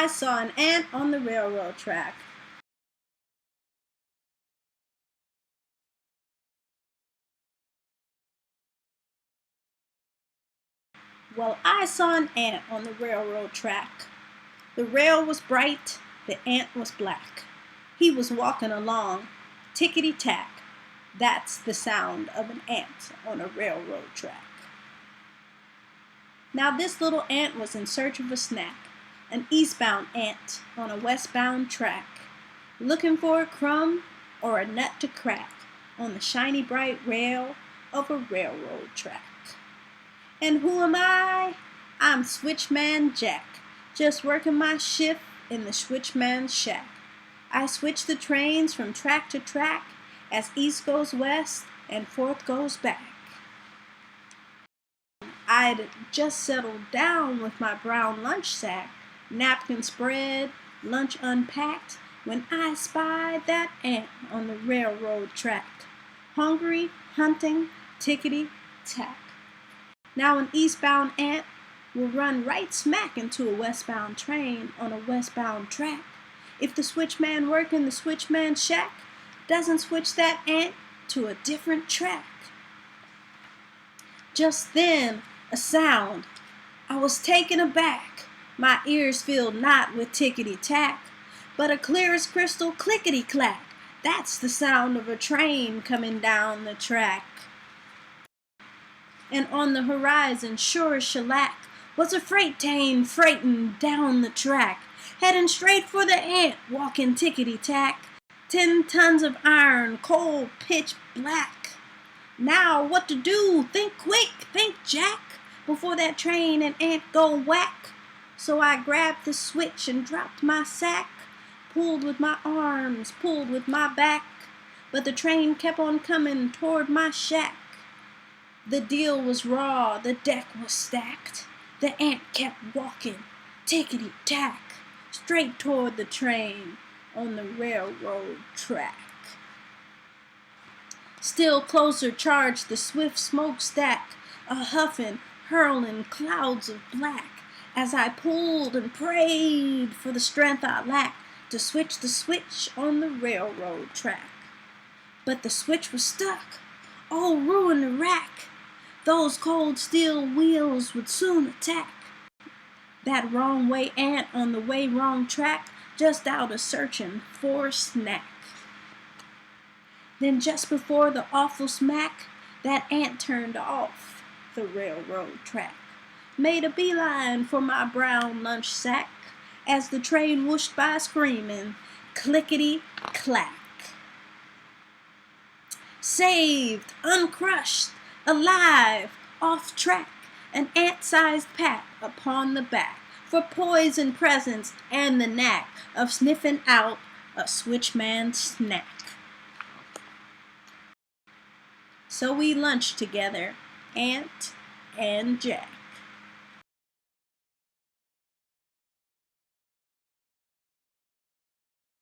I saw an ant on the railroad track. Well, I saw an ant on the railroad track. The rail was bright, the ant was black. He was walking along, tickety-tack. That's the sound of an ant on a railroad track. Now this little ant was in search of a snack, an eastbound ant on a westbound track, looking for a crumb or a nut to crack on the shiny bright rail of a railroad track. And who am I? I'm Switchman Jack, just working my shift in the switchman's shack. I switch the trains from track to track as east goes west and forth goes back. I'd just settled down with my brown lunch sack, napkin spread, lunch unpacked, when I spied that ant on the railroad track. Hungry, hunting, tickety-tack. Now an eastbound ant will run right smack into a westbound train on a westbound track. If the switchman working the switchman's shack doesn't switch that ant to a different track. Just then, a sound. I was taken aback. My ears filled not with tickety-tack, but a clear as crystal clickety-clack. That's the sound of a train coming down the track. And on the horizon, sure as shellac, was a freight train freighting down the track, heading straight for the ant, walking tickety-tack. 10 tons of iron, coal, pitch black. Now what to do? Think quick, think Jack, before that train and ant go whack. So I grabbed the switch and dropped my sack, pulled with my arms, pulled with my back, but the train kept on coming toward my shack. The deal was raw, the deck was stacked. The ant kept walking, tickety-tack, straight toward the train on the railroad track. Still closer charged the swift smokestack, a-huffing, hurling clouds of black, as I pulled and prayed for the strength I lacked to switch the switch on the railroad track. But the switch was stuck. Oh, ruin the rack! Those cold steel wheels would soon attack that wrong way ant on the way wrong track, just out a searching for a snack. Then just before the awful smack, that ant turned off the railroad track, made a beeline for my brown lunch sack, as the train whooshed by screaming, clickety-clack. Saved, uncrushed, alive, off track, an ant-sized pat upon the back, for poise and presence and the knack of sniffing out a switchman's snack. So we lunched together, Ant and Jack.